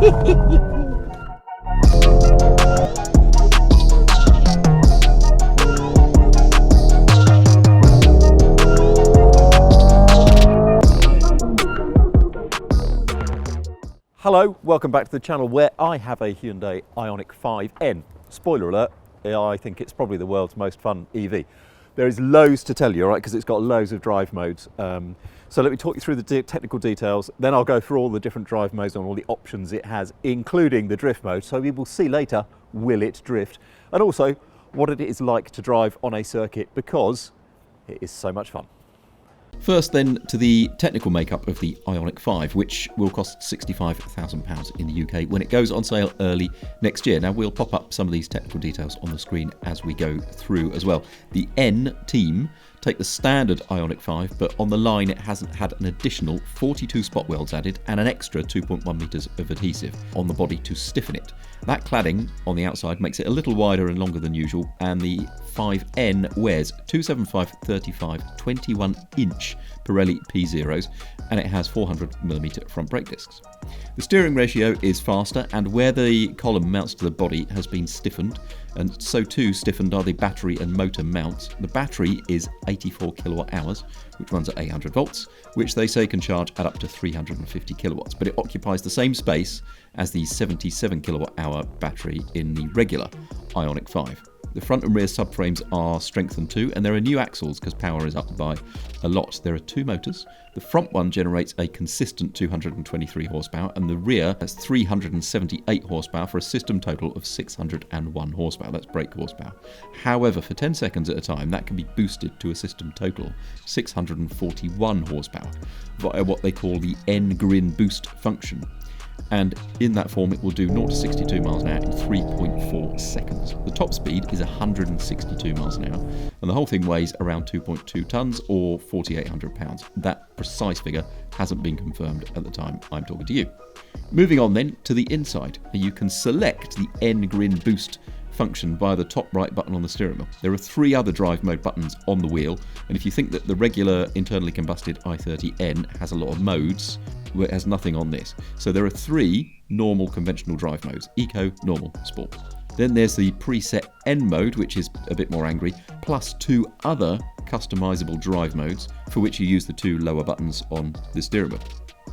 Hello, welcome back to the channel where I have a Hyundai Ioniq 5N. Spoiler alert, I think it's probably the world's most fun EV. There is loads to tell you, right, because it's got loads of drive modes. So let me talk you through the technical details, then I'll go through all the different drive modes and all the options it has, including the drift mode. So we will see later, will it drift? And also, what it is like to drive on a circuit, because it is so much fun. First then to the technical makeup of the Ioniq 5, which will cost £65,000 in the UK when it goes on sale early next year. Now we'll pop up some of these technical details on the screen as we go through as well. The N team take the standard Ioniq 5, but on the line it hasn't had an additional 42 spot welds added and an extra 2.1 metres of adhesive on the body to stiffen it. That cladding on the outside makes it a little wider and longer than usual, and the 5N wears 275/35 21-inch Pirelli P0s, and it has 400mm front brake discs. The steering ratio is faster, and where the column mounts to the body has been stiffened, and so too stiffened are the battery and motor mounts. The battery is 84 kilowatt hours, which runs at 800 volts, which they say can charge at up to 350 kilowatts, but it occupies the same space as the 77 kilowatt hour battery in the regular Ioniq 5. The front and rear subframes are strengthened too, and there are new axles because power is up by a lot. There are two motors. The front one generates a consistent 223 horsepower, and the rear has 378 horsepower for a system total of 601 horsepower. That's brake horsepower. However, for 10 seconds at a time, that can be boosted to a system total 641 horsepower via what they call the N-Grin boost function. And in that form it will do 0 to 62 miles an hour in 3.4 seconds. The top speed is 162 miles an hour, and the whole thing weighs around 2.2 tonnes or 4,800 pounds. That precise figure hasn't been confirmed at the time I'm talking to you. Moving on then to the inside, you can select the N-Grin boost function via the top right button on the steering wheel. There are 3 other drive mode buttons on the wheel, and if you think that the regular internally combusted i30N has a lot of modes, well, it has nothing on this. So there are 3 normal conventional drive modes: Eco, Normal, Sport. Then there's the preset N mode, which is a bit more angry, plus 2 other customizable drive modes for which you use the 2 lower buttons on the steering wheel.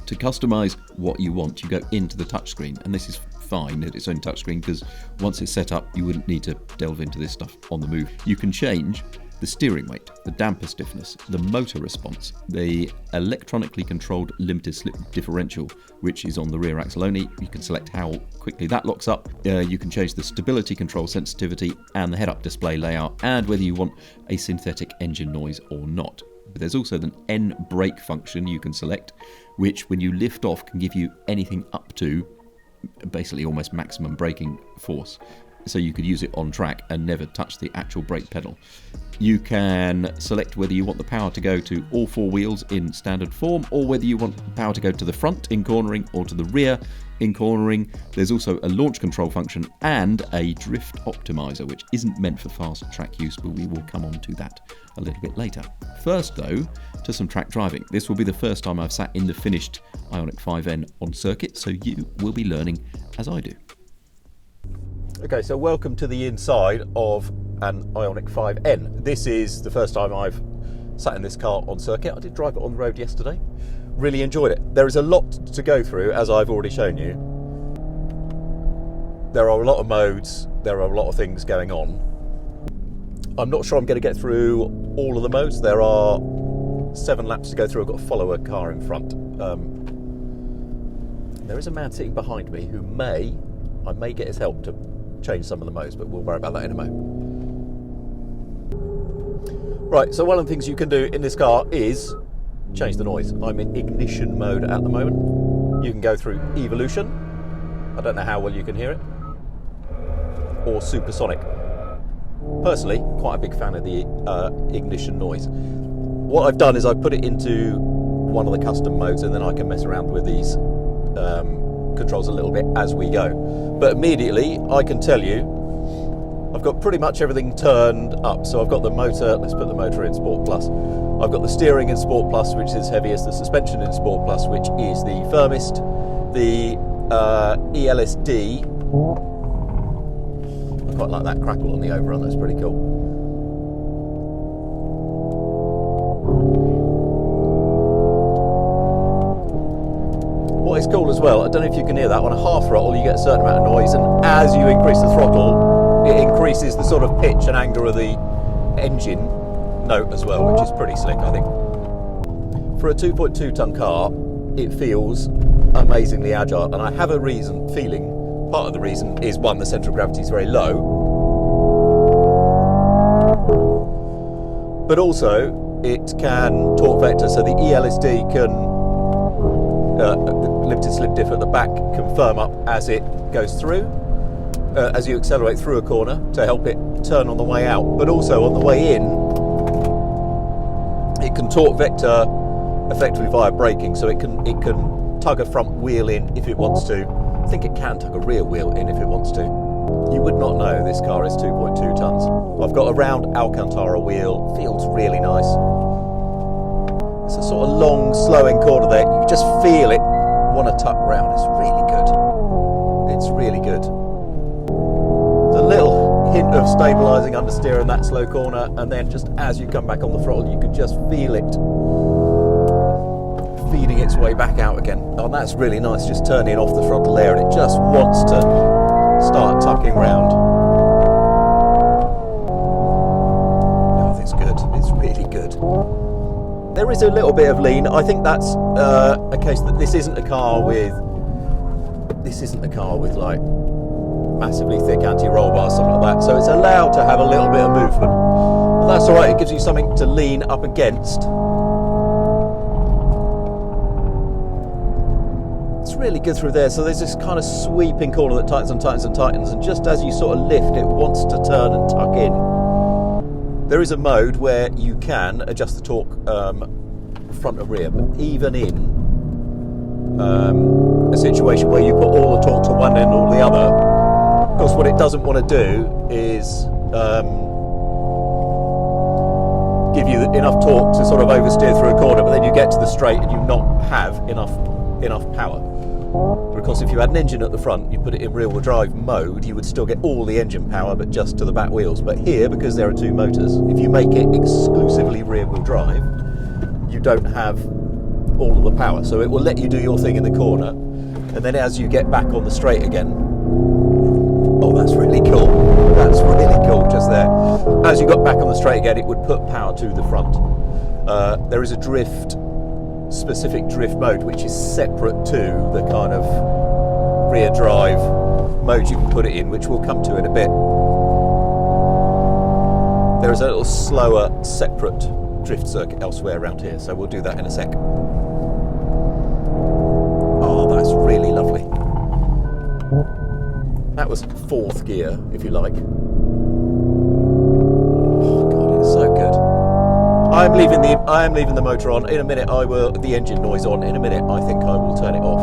To customize what you want, you go into the touchscreen, and this is fine that it's on touchscreen because once it's set up you wouldn't need to delve into this stuff on the move. You can change the steering weight, the damper stiffness, the motor response, the electronically controlled limited slip differential, which is on the rear axle only. You can select how quickly that locks up. You can change the stability control sensitivity and the head-up display layout, and whether you want a synthetic engine noise or not. There's also the N brake function you can select, which when you lift off can give you anything up to basically almost maximum braking force. So you could use it on track and never touch the actual brake pedal. You can select whether you want the power to go to all 4 wheels in standard form, or whether you want power to go to the front in cornering or to the rear in cornering. There's also a launch control function and a drift optimizer, which isn't meant for fast track use, but we will come on to that a little bit later. First though, to some track driving. This will be the first time I've sat in the finished Ioniq 5N on circuit, so you will be learning as I do. Okay, so welcome to the inside of an Ioniq 5N. This is the first time I've sat in this car on circuit. I did drive it on the road yesterday. Really enjoyed it. There is a lot to go through, as I've already shown you. There are a lot of modes, there are a lot of things going on. I'm not sure I'm going to get through all of the modes. There are 7 laps to go through. I've got to follow a car in front. There is a man sitting behind me who I may get his help to change some of the modes, but we'll worry about that in a moment. Right, so one of the things you can do in this car is change the noise. I'm in ignition mode at the moment. You can go through evolution. I don't know how well you can hear it. Or supersonic. Personally, quite a big fan of the ignition noise. What I've done is I've put it into one of the custom modes, and then I can mess around with these controls a little bit as we go. But immediately I can tell you I've got pretty much everything turned up. So I've got the motor, let's put the motor in Sport Plus. I've got the steering in Sport Plus, which is heaviest, the suspension in Sport Plus, which is the firmest, the ELSD. I quite like that crackle on the overrun, that's pretty cool. What is cool as well, I don't know if you can hear that, on a half throttle you get a certain amount of noise, and as you increase the throttle, it increases the sort of pitch and anger of the engine note as well, which is pretty slick, I think. For a 2.2 ton car, it feels amazingly agile, and I have a feeling, part of the reason is one, the centre of gravity is very low, but also it can torque vector, so the ELSD can limited slip diff at the back can firm up as it goes through, as you accelerate through a corner to help it turn on the way out, but also on the way in it can torque vector effectively via braking, so it can tug a front wheel in if it wants to. I think it can tug a rear wheel in if it wants to. You would not know this car is 2.2 tons. I've got a round Alcantara wheel, feels really nice. It's a sort of long, slowing corner there. You just feel it want to tuck round. It's really good. It's really good. There's a little hint of stabilising understeer in that slow corner, and then just as you come back on the throttle, you can just feel it feeding its way back out again. Oh, that's really nice, just turning off the throttle there, and it just wants to start tucking round. Oh, it's good. It's really good. There is a little bit of lean. I think that's a case that this isn't a car with like massively thick anti-roll bars, something like that. So it's allowed to have a little bit of movement. But that's all right. It gives you something to lean up against. It's really good through there. So there's this kind of sweeping corner that tightens and tightens and tightens, and just as you sort of lift, it wants to turn and tuck in. There is a mode where you can adjust the torque front and rear, but even in a situation where you put all the torque to one end or the other, of course what it doesn't want to do is give you enough torque to sort of oversteer through a corner, but then you get to the straight and you not have enough power. Because if you had an engine at the front, you put it in rear-wheel drive mode, you would still get all the engine power, but just to the back wheels. But here, because there are two motors, if you make it exclusively rear-wheel drive, you don't have all of the power. So it will let you do your thing in the corner, and then as you get back on the straight again, oh, that's really cool. That's really cool, just there. As you got back on the straight again, it would put power to the front. There is a specific drift mode which is separate to the kind of rear drive mode you can put it in, which we'll come to in a bit. There is a little slower separate drift circuit elsewhere around here, so we'll do that in a sec. Oh, that's really lovely. That was fourth gear, if you like. Oh god, it's so good. I am leaving the motor on. In a minute I will, the engine noise on. In a minute I think I will turn it off.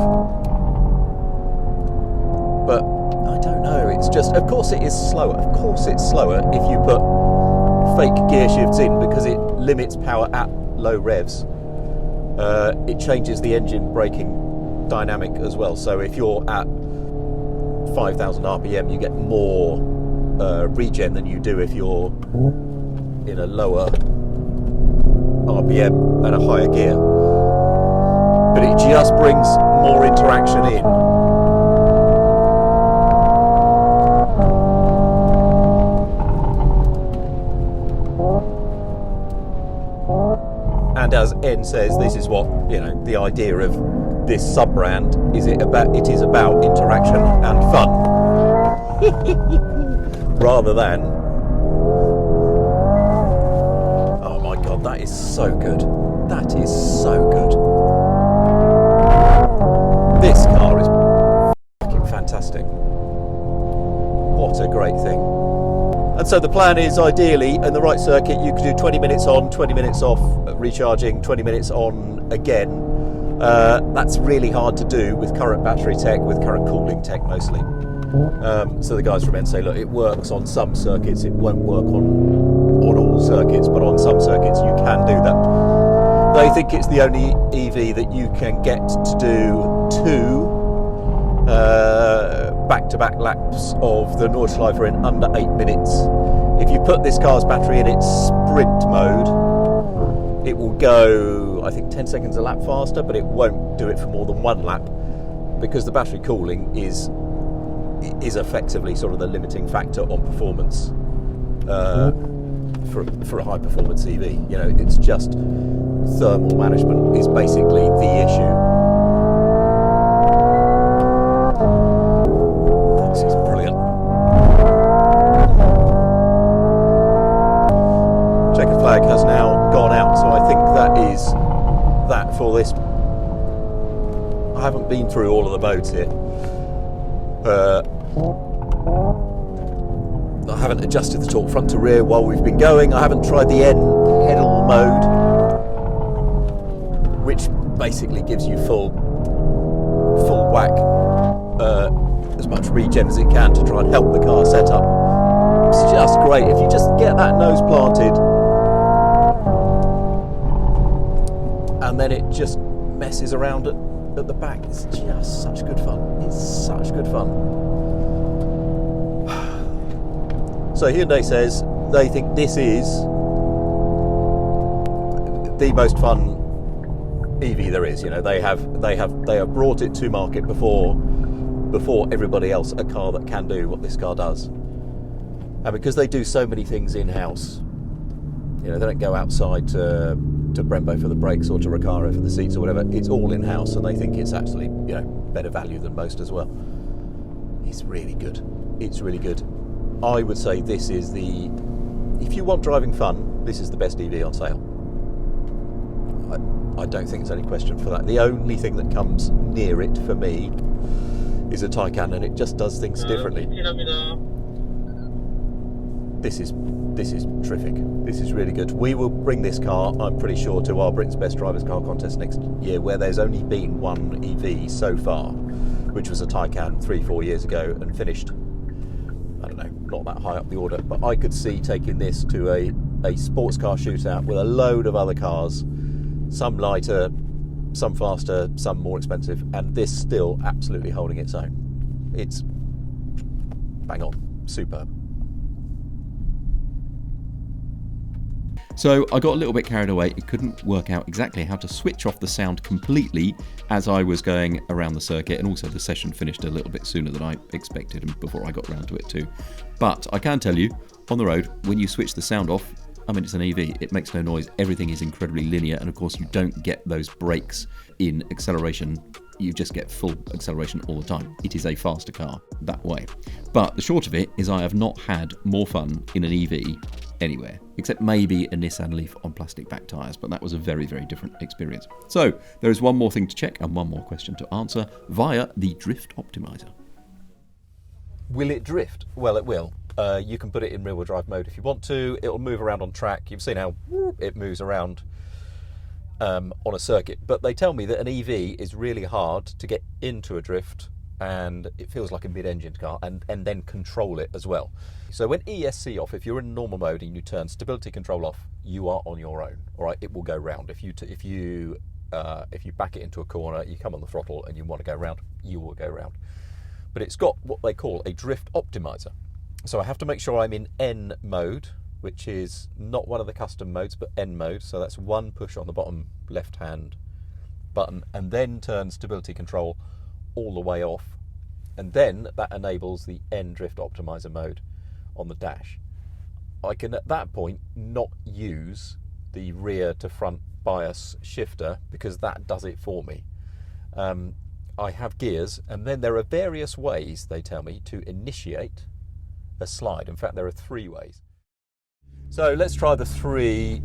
But I don't know, it's just, of course it is slower. Of course it's slower if you put fake gear shifts in, because it limits power at low revs. It changes the engine braking dynamic as well. So if you're at 5,000 RPM, you get more regen than you do if you're in a lower RPM and a higher gear, but it just brings more interaction in. And as N says, this is what, you know, the idea of this sub-brand is. It is about interaction and fun rather than, that is so good. That is so good. This car is fucking fantastic. What a great thing. And so the plan is, ideally, in the right circuit, you could do 20 minutes on, 20 minutes off, recharging, 20 minutes on again. That's really hard to do with current battery tech, with current cooling tech mostly. So the guys from N say, look, it works on some circuits, it won't work on all circuits, but on some circuits you can do that. They think it's the only EV that you can get to do 2 back-to-back laps of the Nordschleife in under 8 minutes. If you put this car's battery in its sprint mode, it will go, I think, 10 seconds a lap faster, but it won't do it for more than 1 lap, because the battery cooling is effectively sort of the limiting factor on performance for a high performance EV. You know, it's just thermal management is basically the issue. This is brilliant. Checkered flag has now gone out, so I think that is that for this. I haven't been through all of the modes here. I haven't adjusted the torque front to rear while we've been going. I haven't tried the N pedal mode, which basically gives you full whack, as much regen as it can to try and help the car set up. It's just great. If you just get that nose planted and then it just messes around at the back, it's just such good fun. It's such good fun. So Hyundai says they think this is the most fun EV there is. You know, they have brought it to market before everybody else, a car that can do what this car does. And because they do so many things in-house, you know, they don't go outside to Brembo for the brakes or to Recaro for the seats or whatever. It's all in-house, and they think it's actually, you know, better value than most as well. It's really good. It's really good. I would say this is if you want driving fun, this is the best EV on sale. I don't think there's any question for that. The only thing that comes near it for me is a Taycan, and it just does things differently. This is terrific. This is really good. We will bring this car, I'm pretty sure, to our Britain's Best Drivers Car Contest next year, where there's only been one EV so far, which was a Taycan 3-4 years ago, and finished, I don't know, not that high up the order, but I could see taking this to a sports car shootout with a load of other cars, some lighter, some faster, some more expensive, and this still absolutely holding its own. It's bang on, superb. So I got a little bit carried away. It couldn't work out exactly how to switch off the sound completely as I was going around the circuit, and also the session finished a little bit sooner than I expected and before I got around to it too. But I can tell you, on the road, when you switch the sound off, I mean, it's an EV, it makes no noise, everything is incredibly linear, and of course you don't get those brakes in acceleration. You just get full acceleration all the time. It is a faster car that way. But the short of it is I have not had more fun in an EV anywhere, except maybe a Nissan Leaf on plastic back tyres, but that was a very, very different experience. So there is one more thing to check and one more question to answer via the Drift Optimizer. Will it drift? Well, it will. You can put it in rear-wheel drive mode if you want to. It'll move around on track. You've seen how it moves around on a circuit. But they tell me that an EV is really hard to get into a drift, and it feels like a mid-engined car, and then control it as well. So when ESC off, if you're in normal mode and you turn stability control off, you are on your own. All right, it will go round. If you back it into a corner, you come on the throttle and you want to go round, you will go round. But it's got what they call a drift optimizer. So I have to make sure I'm in N mode, which is not one of the custom modes, but N mode. So that's one push on the bottom left-hand button, and then turn stability control all the way off. And then that enables the N drift optimizer mode on the dash. I can at that point not use the rear to front bias shifter, because that does it for me. I have gears, and then there are various ways, they tell me, to initiate a slide. In fact, there are 3 ways. So let's try the 3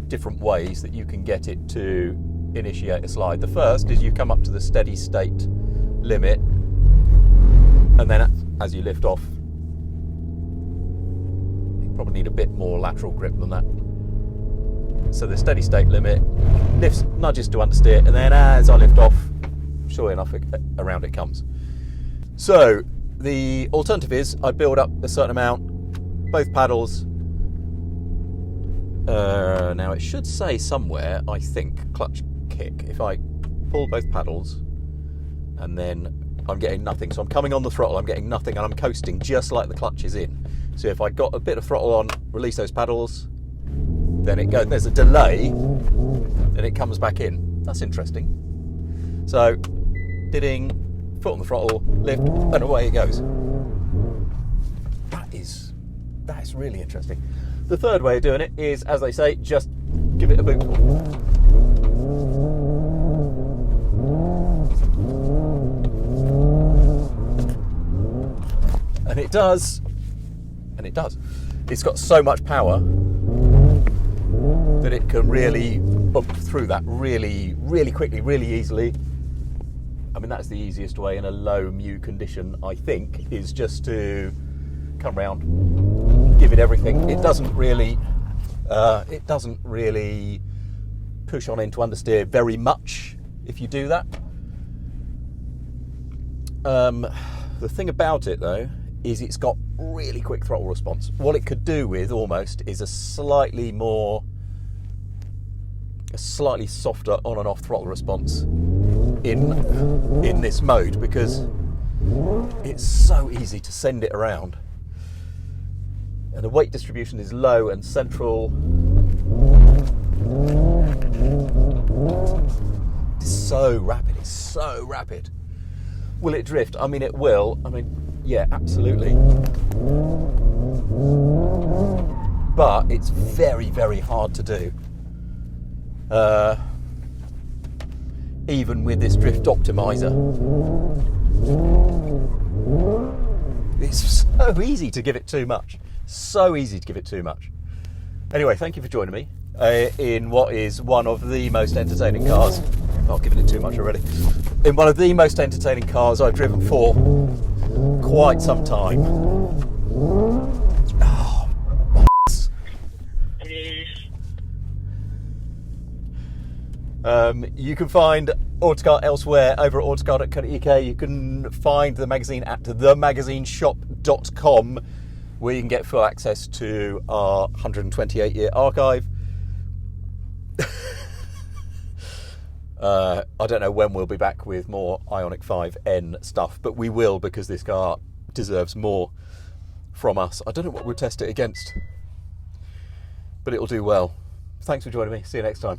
different ways that you can get it to initiate a slide. The first is you come up to the steady state limit, and then as you lift off, you probably need a bit more lateral grip than that. So the steady state limit nudges to understeer, and then as I lift off, sure enough, around it comes. So the alternative is I build up a certain amount, both paddles. Now it should say somewhere, I think, clutch kick. If I pull both paddles and then I'm getting nothing. So I'm coming on the throttle, I'm getting nothing, and I'm coasting just like the clutch is in. So if I got a bit of throttle on, release those pedals, then it goes, there's a delay, then it comes back in. That's interesting. So, ding, foot on the throttle, lift, and away it goes. That is really interesting. The third way of doing it is, as they say, just give it a boot. And it does. It's got so much power that it can really bump through that really, really quickly, really easily. I mean, that's the easiest way in a low mu condition, I think, is just to come round, give it everything. It doesn't really push on into understeer very much if you do that. The thing about it, though, is it's got really quick throttle response. What it could do with almost is a slightly softer on and off throttle response in this mode, because it's so easy to send it around. And the weight distribution is low and central. It's so rapid. Will it drift? I mean, it will. I mean, yeah, absolutely. But it's very, very hard to do. Even with this drift optimizer. It's so easy to give it too much. Anyway, thank you for joining me in what is one of the most entertaining cars. I'm not giving it too much already. In one of the most entertaining cars I've driven for quite some time. Oh, you can find Autocar elsewhere over at autocar.co.uk. You can find the magazine at themagazineshop.com, where you can get full access to our 128-year archive. I don't know when we'll be back with more Ioniq 5N stuff, but we will, because this car deserves more from us. I don't know what we'll test it against, but it'll do well. Thanks for joining me. See you next time.